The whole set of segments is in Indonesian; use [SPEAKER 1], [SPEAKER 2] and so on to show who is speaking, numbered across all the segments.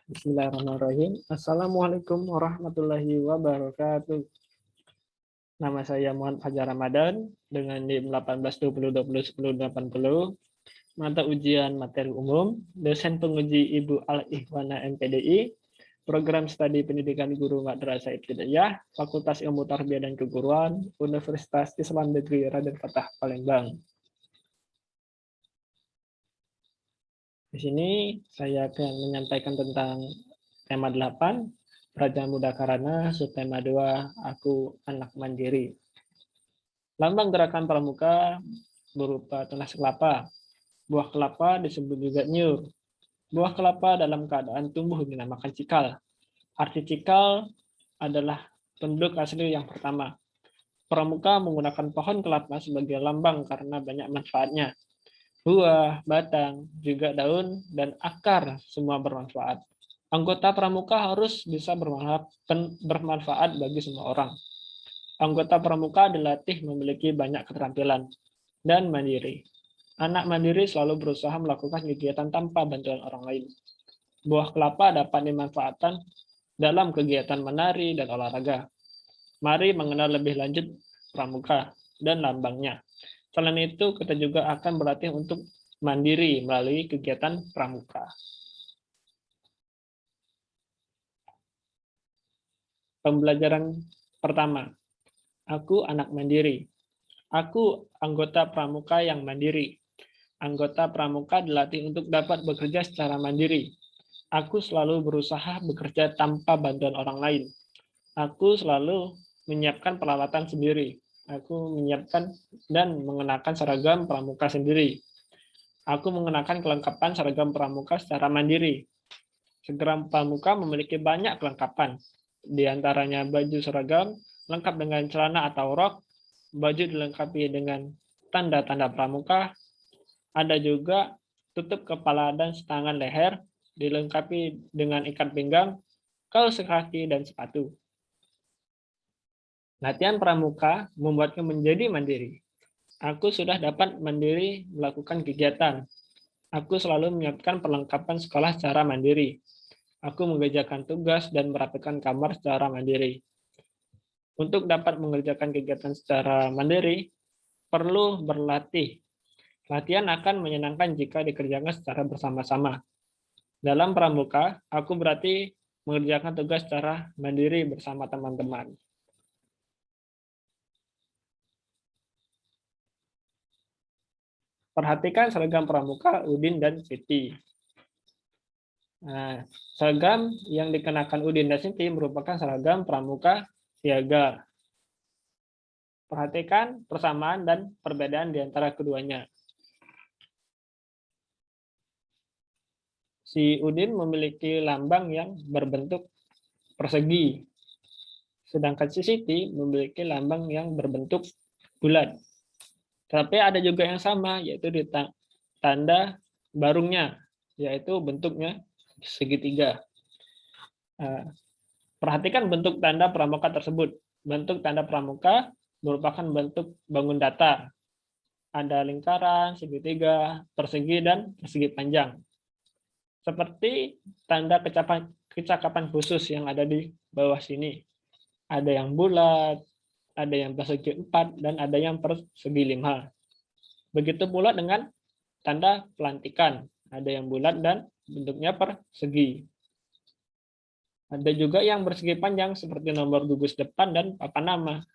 [SPEAKER 1] Bismillahirrahmanirrahim. Assalamualaikum warahmatullahi wabarakatuh. Nama saya Muhammad Fajar Ramadan dengan NIM 1820201080. Mata ujian materi umum, dosen penguji Ibu Al-Ihwana MPDI, Program Studi Pendidikan Guru Madrasah Ibtidaiyah, Fakultas Ilmu Tarbiyah dan Keguruan, Universitas Islam Negeri Raden Fatah Palembang. Di sini saya akan menyampaikan tentang tema 8, Raja Muda Karana, subtema 2, Aku Anak Mandiri. Lambang gerakan pramuka berupa tunas kelapa. Buah kelapa disebut juga nyur. Buah kelapa dalam keadaan tumbuh dinamakan cikal. Arti cikal adalah penduduk asli yang pertama. Pramuka menggunakan pohon kelapa sebagai lambang karena banyak manfaatnya. Buah, batang, juga daun, dan akar semua bermanfaat. Anggota pramuka harus bisa bermanfaat bagi semua orang. Anggota pramuka dilatih memiliki banyak keterampilan dan mandiri. Anak mandiri selalu berusaha melakukan kegiatan tanpa bantuan orang lain. Buah kelapa dapat dimanfaatkan dalam kegiatan menari dan olahraga. Mari mengenal lebih lanjut pramuka dan lambangnya. Selain itu, kita juga akan berlatih untuk mandiri melalui kegiatan pramuka. Pembelajaran pertama, aku anak mandiri. Aku anggota pramuka yang mandiri. Anggota pramuka dilatih untuk dapat bekerja secara mandiri. Aku selalu berusaha bekerja tanpa bantuan orang lain. Aku selalu menyiapkan peralatan sendiri. Aku menyiapkan dan mengenakan seragam pramuka sendiri. Aku mengenakan kelengkapan seragam pramuka secara mandiri. Seragam pramuka memiliki banyak kelengkapan. Di antaranya baju seragam, lengkap dengan celana atau rok, baju dilengkapi dengan tanda-tanda pramuka, ada juga tutup kepala dan setangan leher, dilengkapi dengan ikat pinggang, kaos kaki, dan sepatu. Latihan pramuka membuatku menjadi mandiri. Aku sudah dapat mandiri melakukan kegiatan. Aku selalu menyiapkan perlengkapan sekolah secara mandiri. Aku mengerjakan tugas dan merapikan kamar secara mandiri. Untuk dapat mengerjakan kegiatan secara mandiri, perlu berlatih. Latihan akan menyenangkan jika dikerjakan secara bersama-sama. Dalam pramuka, aku berarti mengerjakan tugas secara mandiri bersama teman-teman. Perhatikan seragam pramuka Udin dan Siti. Nah, seragam yang dikenakan Udin dan Siti merupakan seragam pramuka siaga. Perhatikan persamaan dan perbedaan di antara keduanya. Si Udin memiliki lambang yang berbentuk persegi, sedangkan si Siti memiliki lambang yang berbentuk bulat. Tapi ada juga yang sama, yaitu di tanda barungnya, yaitu bentuknya segitiga. Perhatikan bentuk tanda pramuka tersebut. Bentuk tanda pramuka merupakan bentuk bangun datar. Ada lingkaran, segitiga, persegi, dan persegi panjang. Seperti tanda kecakapan khusus yang ada di bawah sini. Ada yang bulat, ada yang persegi 4, dan ada yang persegi 5. Begitu pula dengan tanda pelantikan. Ada yang bulat dan bentuknya persegi. Ada juga yang persegi panjang seperti nomor gugus depan dan papan nama.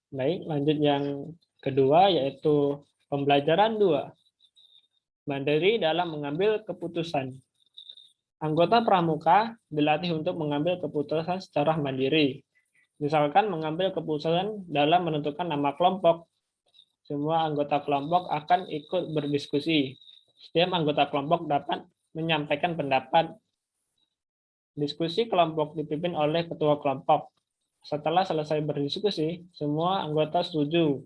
[SPEAKER 1] Baik, lanjut yang kedua yaitu pembelajaran 2. Mandiri dalam mengambil keputusan. Anggota pramuka dilatih untuk mengambil keputusan secara mandiri. Misalkan mengambil keputusan dalam menentukan nama kelompok. Semua anggota kelompok akan ikut berdiskusi. Setiap anggota kelompok dapat menyampaikan pendapat. Diskusi kelompok dipimpin oleh ketua kelompok. Setelah selesai berdiskusi, semua anggota setuju.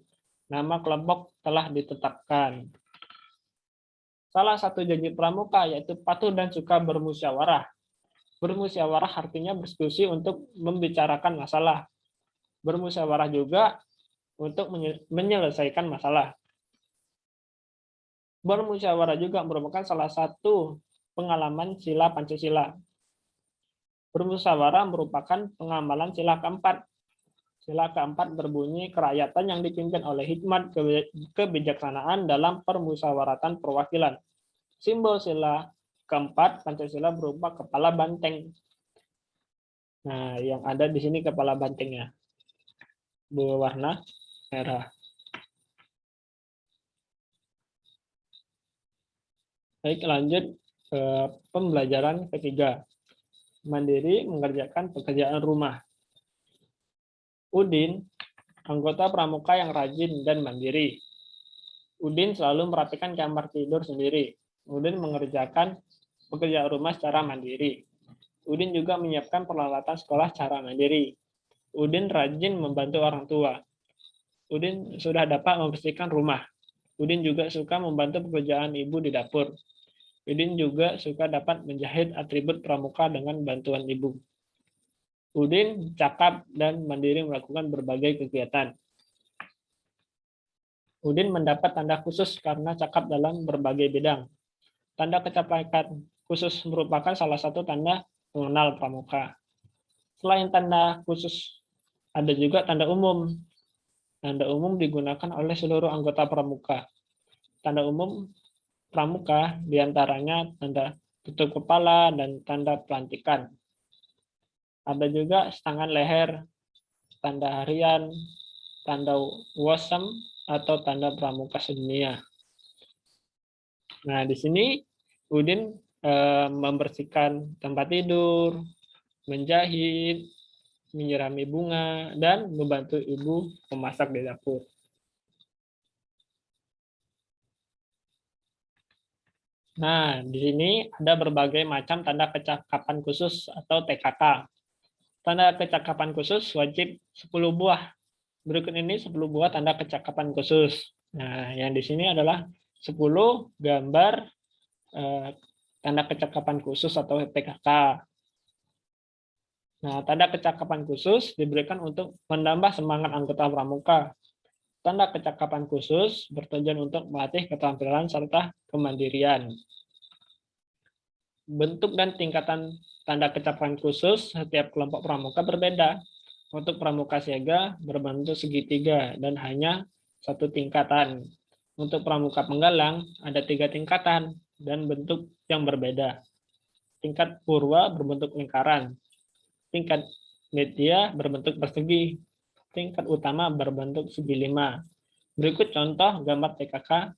[SPEAKER 1] Nama kelompok telah ditetapkan. Salah satu janji pramuka yaitu patuh dan suka bermusyawarah. Bermusyawarah artinya berdiskusi untuk membicarakan masalah. Bermusyawarah juga untuk menyelesaikan masalah. Bermusyawarah juga merupakan salah satu pengalaman sila Pancasila. Bermusyawarah merupakan pengamalan sila keempat. Sila keempat berbunyi kerakyatan yang dipimpin oleh hikmat kebijaksanaan dalam permusyawaratan perwakilan. Simbol sila keempat Pancasila berupa kepala banteng. Nah, yang ada di sini kepala bantengnya berwarna merah. Baik, lanjut ke pembelajaran ketiga. Mandiri mengerjakan pekerjaan rumah. Udin, anggota pramuka yang rajin dan mandiri. Udin selalu merapikan kamar tidur sendiri. Udin mengerjakan pekerjaan rumah secara mandiri. Udin juga menyiapkan peralatan sekolah secara mandiri. Udin rajin membantu orang tua. Udin sudah dapat membersihkan rumah. Udin juga suka membantu pekerjaan ibu di dapur. Udin juga suka dapat menjahit atribut pramuka dengan bantuan ibu. Udin cakap dan mandiri melakukan berbagai kegiatan. Udin mendapat tanda khusus karena cakap dalam berbagai bidang. Tanda kecapakan khusus merupakan salah satu tanda pengenal pramuka. Selain tanda khusus, ada juga tanda umum. Tanda umum digunakan oleh seluruh anggota pramuka. Tanda umum pramuka diantaranya tanda tutup kepala dan tanda pelantikan. Ada juga tangan leher, tanda harian, tanda wasem, atau tanda pramuka sedunia. Nah, di sini Udin membersihkan tempat tidur, menjahit, menyirami bunga, dan membantu ibu memasak di dapur. Nah, di sini ada berbagai macam tanda kecakapan khusus atau TKK. Tanda kecakapan khusus wajib 10 buah. Berikut ini 10 buah tanda kecakapan khusus. Nah, yang di sini adalah 10 gambar tanda kecakapan khusus atau TKK. Nah, tanda kecakapan khusus diberikan untuk menambah semangat anggota pramuka. Tanda kecakapan khusus bertujuan untuk melatih keterampilan serta kemandirian. Bentuk dan tingkatan tanda kecakapan khusus setiap kelompok pramuka berbeda. Untuk pramuka siaga berbentuk segitiga dan hanya satu tingkatan. Untuk pramuka penggalang ada 3 tingkatan dan bentuk yang berbeda. Tingkat purwa berbentuk lingkaran. Tingkat media berbentuk persegi. Tingkat utama berbentuk segi 5. Berikut contoh gambar TKK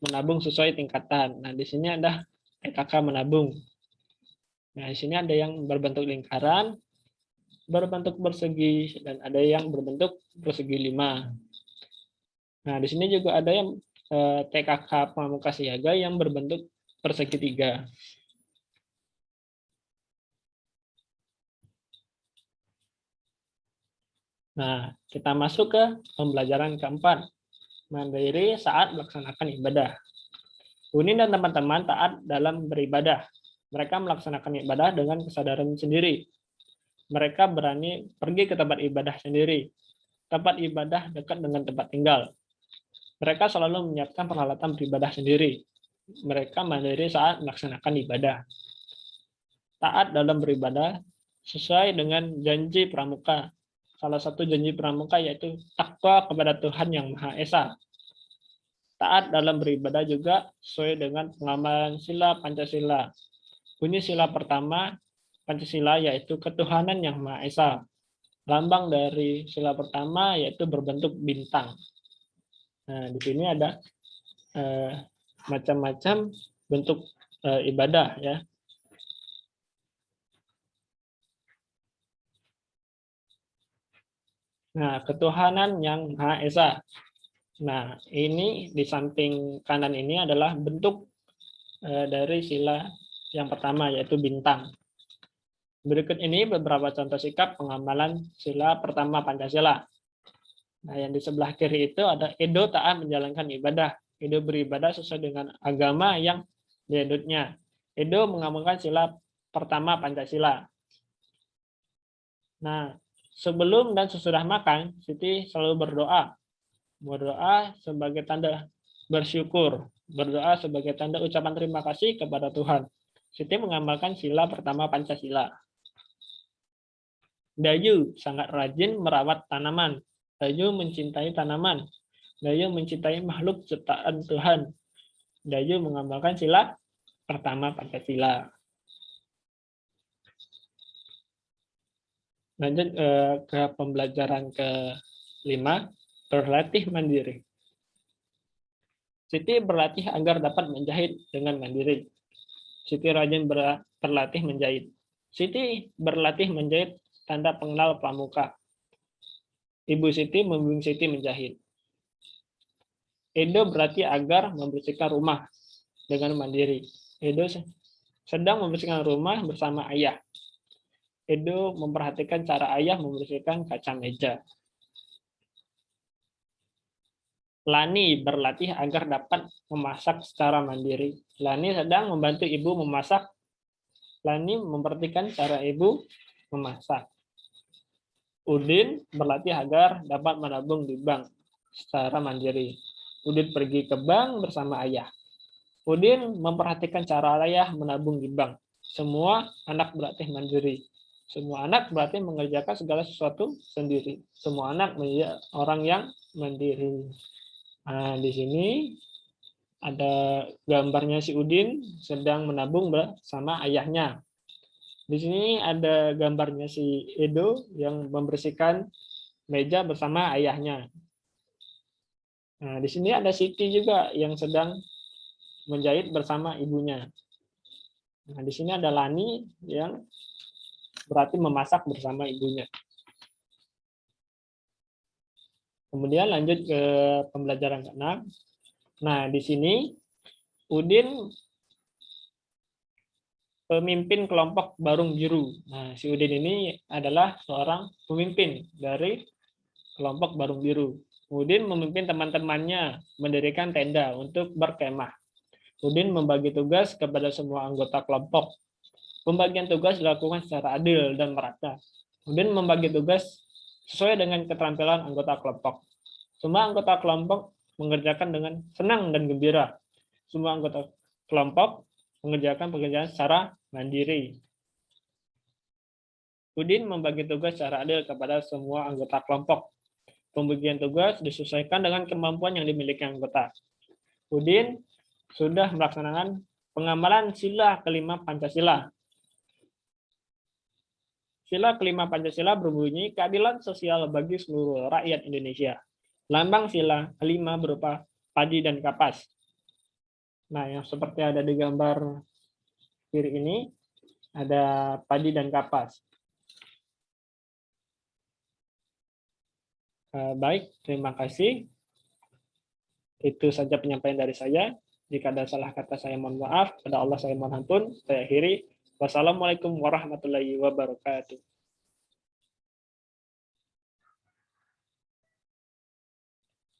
[SPEAKER 1] menabung sesuai tingkatan. Nah, di sini ada TKK menabung. Nah, di sini ada yang berbentuk lingkaran, berbentuk persegi, dan ada yang berbentuk persegi 5. Nah, di sini juga ada yang TKK pramuka siaga yang berbentuk persegi 3. Nah, kita masuk ke pembelajaran keempat. Mandiri saat melaksanakan ibadah. Uni dan teman-teman taat dalam beribadah. Mereka melaksanakan ibadah dengan kesadaran sendiri. Mereka berani pergi ke tempat ibadah sendiri. Tempat ibadah dekat dengan tempat tinggal. Mereka selalu menyiapkan peralatan beribadah sendiri. Mereka mandiri saat melaksanakan ibadah. Taat dalam beribadah sesuai dengan janji pramuka. Salah satu janji pramuka yaitu takwa kepada Tuhan Yang Maha Esa. Taat dalam beribadah juga sesuai dengan pengamalan sila Pancasila. Bunyi sila pertama Pancasila yaitu ketuhanan Yang Maha Esa. Lambang dari sila pertama yaitu berbentuk bintang. Nah, di sini ada macam-macam bentuk ibadah ya. Nah, ketuhanan Yang Maha Esa. Nah, ini di samping kanan ini adalah bentuk dari sila yang pertama yaitu bintang. Berikut ini beberapa contoh sikap pengamalan sila pertama Pancasila. Nah, yang di sebelah kiri itu ada Edo taat menjalankan ibadah. Edo beribadah sesuai dengan agama yang dianutnya. Edo mengamalkan sila pertama Pancasila. Nah, sebelum dan sesudah makan, Siti selalu berdoa. Berdoa sebagai tanda bersyukur. Berdoa sebagai tanda ucapan terima kasih kepada Tuhan. Siti mengamalkan sila pertama Pancasila. Dayu sangat rajin merawat tanaman. Dayu mencintai tanaman. Dayu mencintai makhluk ciptaan Tuhan. Dayu mengamalkan sila pertama Pancasila. Lanjut ke pembelajaran ke-5, berlatih mandiri. Siti berlatih agar dapat menjahit dengan mandiri. Siti rajin berlatih menjahit. Siti berlatih menjahit tanda pengenal pramuka. Ibu Siti membimbing Siti menjahit. Edo berlatih agar membersihkan rumah dengan mandiri. Edo sedang membersihkan rumah bersama ayah. Edo memperhatikan cara ayah membersihkan kaca meja. Lani berlatih agar dapat memasak secara mandiri. Lani sedang membantu ibu memasak. Lani memperhatikan cara ibu memasak. Udin berlatih agar dapat menabung di bank secara mandiri. Udin pergi ke bank bersama ayah. Udin memperhatikan cara ayah menabung di bank. Semua anak berlatih mandiri. Semua anak berarti mengerjakan segala sesuatu sendiri. Semua anak menjadi orang yang mandiri. Nah, di sini ada gambarnya si Udin sedang menabung bersama ayahnya. Di sini ada gambarnya si Edo yang membersihkan meja bersama ayahnya. Nah, di sini ada Siti juga yang sedang menjahit bersama ibunya. Nah, di sini ada Lani yang berarti memasak bersama ibunya. Kemudian lanjut ke pembelajaran ke-6. Nah, di sini Udin pemimpin kelompok Barung Biru. Nah, si Udin ini adalah seorang pemimpin dari kelompok Barung Biru. Udin memimpin teman-temannya mendirikan tenda untuk berkemah. Udin membagi tugas kepada semua anggota kelompok. Pembagian tugas dilakukan secara adil dan merata. Udin membagi tugas sesuai dengan keterampilan anggota kelompok. Semua anggota kelompok mengerjakan dengan senang dan gembira. Semua anggota kelompok mengerjakan pekerjaan secara mandiri. Udin membagi tugas secara adil kepada semua anggota kelompok. Pembagian tugas disesuaikan dengan kemampuan yang dimiliki anggota. Udin sudah melaksanakan pengamalan sila kelima Pancasila. Sila kelima Pancasila berbunyi keadilan sosial bagi seluruh rakyat Indonesia. Lambang sila kelima berupa padi dan kapas. Nah, yang seperti ada di gambar kiri ini, ada padi dan kapas. Baik, terima kasih. Itu saja penyampaian dari saya. Jika ada salah kata saya mohon maaf. Pada Allah saya mohon ampun. Saya akhiri. Wassalamualaikum warahmatullahi wabarakatuh.